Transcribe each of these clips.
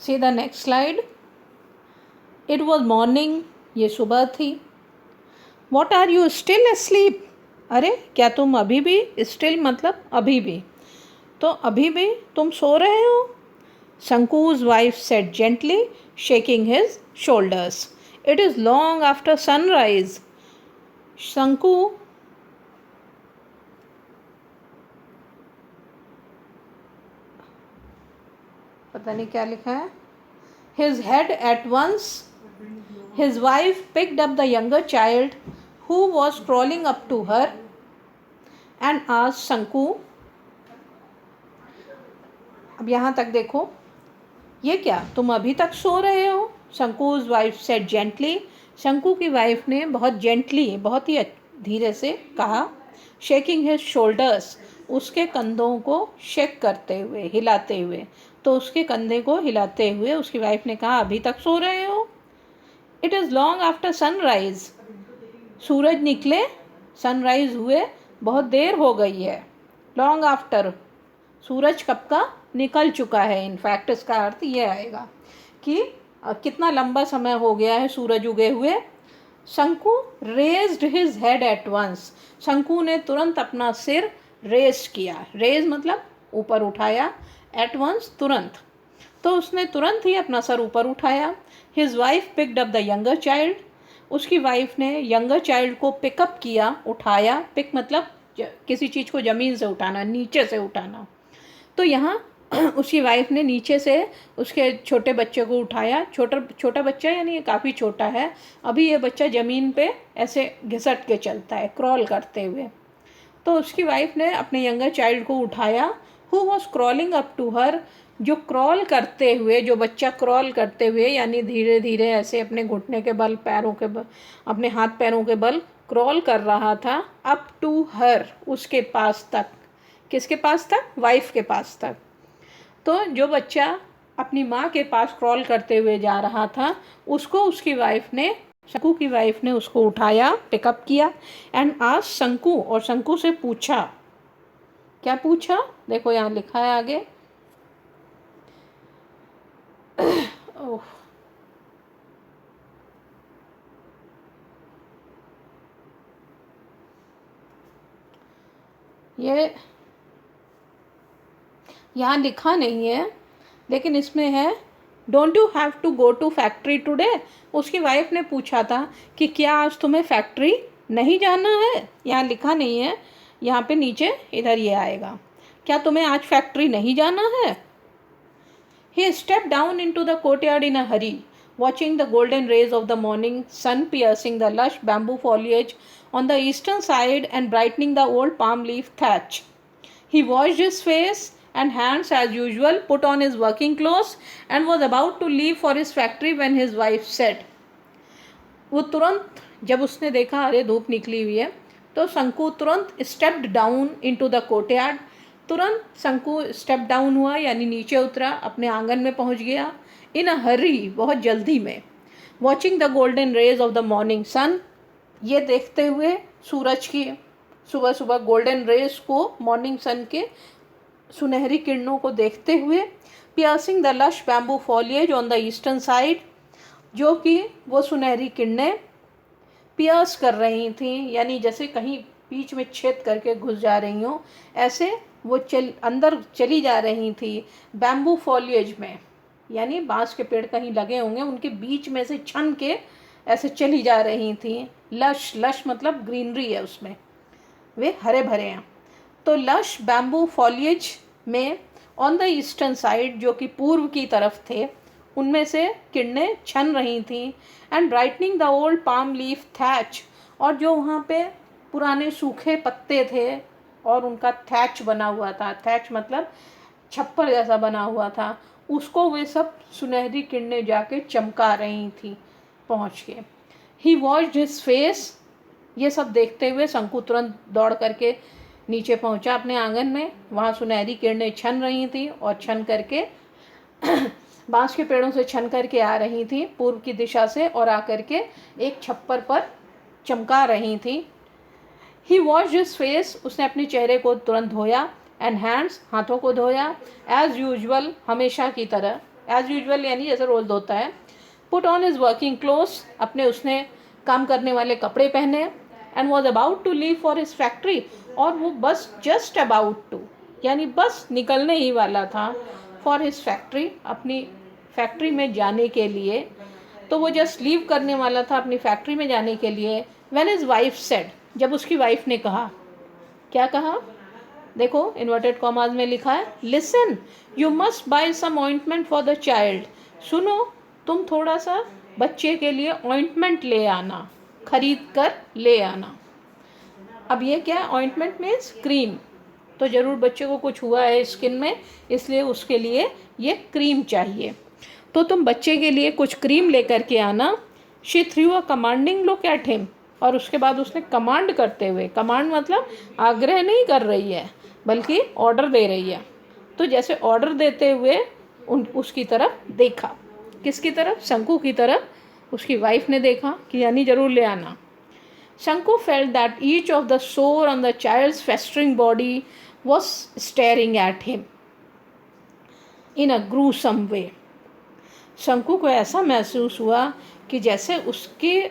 See the next slide. It was morning. ये सुबह थी. What are you still asleep? अरे क्या तुम अभी भी, still मतलब अभी भी, तो अभी भी तुम सो रहे हो? Shanku's wife said gently, shaking his shoulders. It is long after sunrise. Shanku पता नहीं क्या लिखा है. His head at once. His wife picked up the younger child who was crawling up to her and asked Shanku. अब यहाँ तक देखो, ये क्या तुम अभी तक सो रहे हो? Shanku's wife said gently. शंकु की वाइफ ने बहुत जेंटली, बहुत ही धीरे से कहा. शेकिंग हिज शोल्डर्स, उसके कंधों को शेक करते हुए, हिलाते हुए. तो उसके कंधे को हिलाते हुए उसकी वाइफ ने कहा, अभी तक सो रहे हो? It is long after sunrise. सूरज निकले, सनराइज हुए बहुत देर हो गई है. लॉन्ग आफ्टर, सूरज कब का निकल चुका है. इनफैक्ट इसका अर्थ ये आएगा कि कितना लंबा समय हो गया है सूरज उगे हुए. Shanku raised his head at once. Shanku ने तुरंत अपना सिर रेज किया. रेज मतलब ऊपर उठाया, एट वंस तुरंत. तो उसने तुरंत ही अपना सर ऊपर उठाया. His wife picked up the younger child. उसकी वाइफ ने यंगर चाइल्ड को पिकअप किया, उठाया. पिक मतलब किसी चीज़ को ज़मीन से उठाना, नीचे से उठाना. तो यहाँ उसकी वाइफ ने नीचे से उसके छोटे बच्चे को उठाया. छोटा बच्चा यानी ये काफ़ी छोटा है. अभी ये बच्चा ज़मीन पे ऐसे घिसट के चलता है, क्रॉल करते हुए. तो उसकी वाइफ ने अपने यंगर चाइल्ड को उठाया. Who was crawling up to her, जो क्रॉल करते हुए, जो बच्चा क्रॉल करते हुए यानी धीरे धीरे ऐसे अपने घुटने के बल, पैरों के बल, अपने हाथ पैरों के बल क्रॉल कर रहा था. अप टू हर, उसके पास तक. किसके पास तक? वाइफ के पास तक. तो जो बच्चा अपनी माँ के पास क्रॉल करते हुए जा रहा था, उसको उसकी वाइफ ने, शंकु की वाइफ ने उसको उठाया, पिकअप किया. एंड आज शंकु, और शंकु से पूछा. क्या पूछा? देखो यहाँ लिखा है आगे. ओह, ये यहाँ लिखा नहीं है, लेकिन इसमें है don't you have to go to factory today. उसकी वाइफ ने पूछा था कि क्या आज तुम्हें फैक्ट्री नहीं जाना है. यहाँ लिखा नहीं है, यहाँ पे नीचे इधर ये आएगा. क्या तुम्हें आज फैक्ट्री नहीं जाना है? He stepped down into the courtyard in a hurry, watching the golden rays of the morning sun piercing the lush bamboo foliage on the eastern side and brightening the old palm leaf thatch. He washed his face and hands as usual, put on his working clothes, and was about to leave for his factory when his wife said. वो तुरंत जब उसने देखा अरे धूप निकली हुई है, तो शंकु तुरंत stepped down into the courtyard. तुरंत शंकु स्टेप डाउन हुआ यानी नीचे उतरा, अपने आंगन में पहुंच गया. इन अ हरी, बहुत जल्दी में. Watching the golden rays of the morning sun, ये देखते हुए सूरज की सुबह सुबह गोल्डन रेज को, मॉर्निंग सन के सुनहरी किरणों को देखते हुए. Piercing the lush bamboo foliage on the eastern side, जो कि वो सुनहरी किरणें पियर्स कर रही थी, यानी जैसे कहीं बीच में छेद करके घुस जा रही हों, ऐसे वो अंदर चली जा रही थी बैम्बू फॉलिएज में. यानी बांस के पेड़ कहीं लगे होंगे, उनके बीच में से छन के ऐसे चली जा रही थी. लश, लश मतलब ग्रीनरी है उसमें, वे हरे भरे हैं. तो लश बैम्बू फॉलिएज में ऑन द ईस्टर्न साइड, जो कि पूर्व की तरफ थे, उनमें से किरणें छन रही थी. And brightening the old palm leaf thatch, और जो वहाँ पे पुराने सूखे पत्ते थे और उनका थैच बना हुआ था. थैच मतलब छप्पर जैसा बना हुआ था, उसको वे सब सुनहरी किरणें जाके चमका रही थी पहुँच के. ही वॉश्ड हिज फेस, ये सब देखते हुए शंकु तुरंत दौड़ करके नीचे पहुंचा अपने आंगन में. वहाँ सुनहरी किरणें छन रही थी और छन करके बांस के पेड़ों से छन करके आ रही थी पूर्व की दिशा से, और आकर के एक छप्पर पर चमका रही थी. ही वॉश्ड हिज फेस, उसने अपने चेहरे को तुरंत धोया. एंड हैंड्स, हाथों को धोया. एज यूजुअल, हमेशा की तरह. एज यूजुअल यानी जैसे रोज़ धोता है। Put on his working clothes, अपने उसने काम करने वाले कपड़े पहने। And was about to leave for his factory, और वो बस जस्ट अबाउट टू यानी बस निकलने ही वाला था फॉर हिज फैक्ट्री, अपनी फैक्ट्री में जाने के लिए। तो वो जस्ट लीव करने वाला था अपनी फैक्ट्री में जाने के लिए। व्हेन हिज वाइफ सेड, जब उसकी वाइफ ने कहा, क्या कहा, देखो इन्वर्टेड कॉमाज में लिखा है, listen you must buy some ointment for the child, सुनो तुम थोड़ा सा बच्चे के लिए ऑइंटमेंट ले आना, खरीद कर ले आना। अब ये क्या है, ऑइंटमेंट मीन्स क्रीम, तो ज़रूर बच्चे को कुछ हुआ है स्किन में, इसलिए उसके लिए ये क्रीम चाहिए, तो तुम बच्चे के लिए कुछ क्रीम लेकर के आना। She through a commanding look at him, और उसके बाद उसने कमांड करते हुए, कमांड मतलब आग्रह नहीं कर रही है बल्कि ऑर्डर दे रही है, तो जैसे ऑर्डर देते हुए उसकी तरफ देखा। किसकी तरफ, शंकु की तरफ उसकी वाइफ ने देखा कि यानी ज़रूर ले आना। Shanku felt that each of the sore on the child's festering body was staring at him in a gruesome way. Shanku को ऐसा महसूस हुआ कि जैसे उसके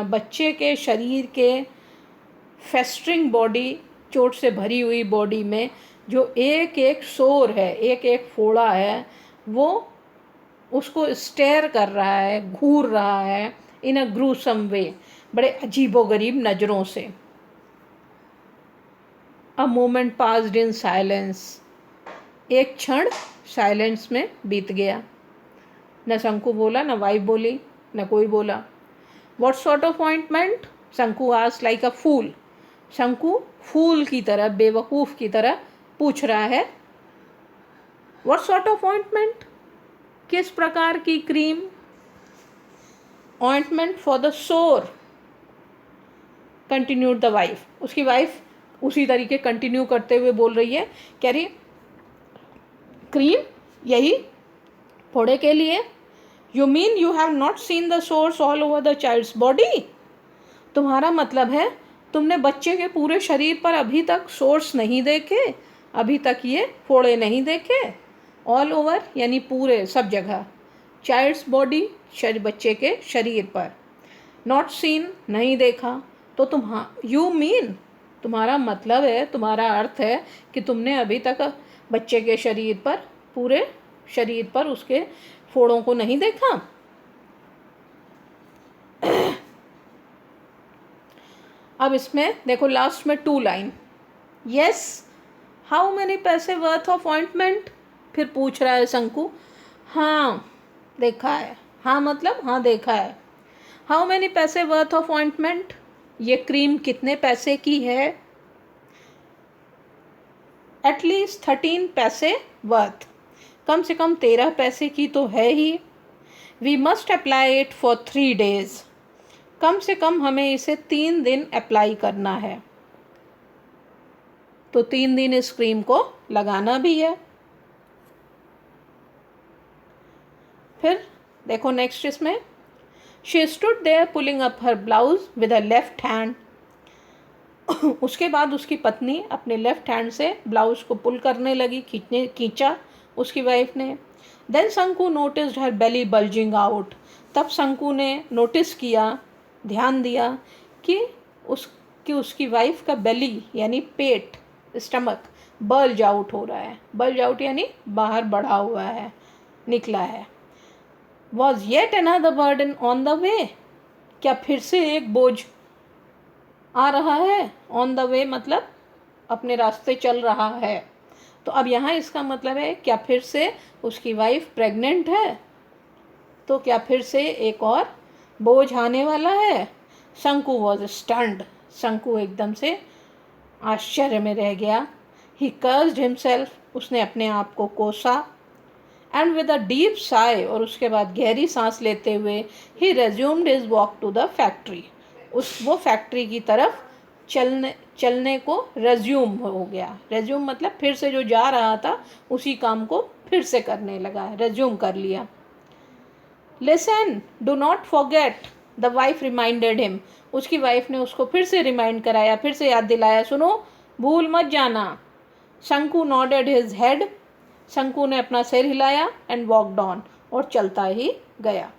बच्चे के शरीर के फेस्टरिंग बॉडी, चोट से भरी हुई बॉडी में जो एक एक सोर है, एक एक फोड़ा है, वो उसको स्टेयर कर रहा है, घूर रहा है, इन अ ग्रूसम वे, बड़े अजीबोगरीब नज़रों से। A moment passed in silence, एक क्षण साइलेंस में बीत गया। न शंकु बोला, न वाइफ बोली, न कोई बोला। व्हाट सॉर्ट ऑफ ऑइंटमेंट, शंकु आस्क्ड लाइक अ फूल, शंकु फूल की तरह, बेवकूफ़ की तरह पूछ रहा है। व्हाट सॉर्ट ऑफ ऑइंटमेंट, किस प्रकार की क्रीम। ऑइंटमेंट फॉर द सोर, कंटिन्यूड द वाइफ, उसकी वाइफ उसी तरीके कंटिन्यू करते हुए बोल रही है, कह रही क्रीम यही फोड़े के लिए। You mean you have not seen the sores all over the child's body, तुम्हारा मतलब है तुमने बच्चे के पूरे शरीर पर अभी तक सोर्स नहीं देखे, अभी तक ये फोड़े नहीं देखे। ऑल ओवर यानी पूरे, सब जगह। चाइल्ड्स बॉडी, बच्चे के शरीर पर। नॉट सीन, नहीं देखा, तो यू मीन, तुम्हारा मतलब है, तुम्हारा अर्थ है कि तुमने अभी तक बच्चे के शरीर पर, पूरे शरीर पर उसके फोड़ों को नहीं देखा। अब इसमें देखो लास्ट में 2 लाइन, यस हाउ मैनी पैसे वर्थ ऑफ ऑइंटमेंट, फिर पूछ रहा है शंकु, हाँ देखा है, हाँ मतलब हाँ देखा है। हाउ मैनी पैसे वर्थ ऑफ ऑइंटमेंट, ये क्रीम कितने पैसे की है। एटलीस्ट 13 पैसे वर्थ, कम से कम 13 पैसे की तो है ही। We must apply it for 3 days, कम से कम हमें इसे 3 दिन अप्लाई करना है, तो 3 दिन इस क्रीम को लगाना भी है। फिर देखो नेक्स्ट इसमें, she stood there pulling up her blouse with a left hand, उसके बाद उसकी पत्नी अपने लेफ्ट हैंड से ब्लाउज को पुल करने लगी, खींचा उसकी वाइफ ने। देन शंकु नोटिस्ड हर बेली बल्जिंग आउट, तब शंकु ने नोटिस किया, ध्यान दिया कि उसकी वाइफ का बेली यानी पेट, स्टमक बल्ज आउट हो रहा है। बल्ज आउट यानी बाहर बढ़ा हुआ है, निकला है। Was yet another burden on the way, क्या फिर से एक बोझ आ रहा है। ऑन द वे मतलब अपने रास्ते चल रहा है, तो अब यहाँ इसका मतलब है क्या फिर से उसकी वाइफ प्रेग्नेंट है, तो क्या फिर से एक और बोझ आने वाला है। शंकु वॉज स्टन्ड, शंकु एकदम से आश्चर्य में रह गया। ही कर्स्ड हिमसेल्फ, उसने अपने आप को कोसा। And with a deep sigh, और उसके बाद गहरी सांस लेते हुए, ही resumed his walk to the factory, वो फैक्ट्री की तरफ चलने को रेज्यूम हो गया। रेज्यूम मतलब फिर से जो जा रहा था उसी काम को फिर से करने लगा, रेज्यूम कर लिया। Listen do not forget, the wife reminded him, उसकी वाइफ ने उसको फिर से रिमाइंड कराया, फिर से याद दिलाया, सुनो भूल मत जाना। शंकु नॉडेड हिज हेड, शंकु ने अपना सिर हिलाया एंड वॉकड ऑन, और चलता ही गया।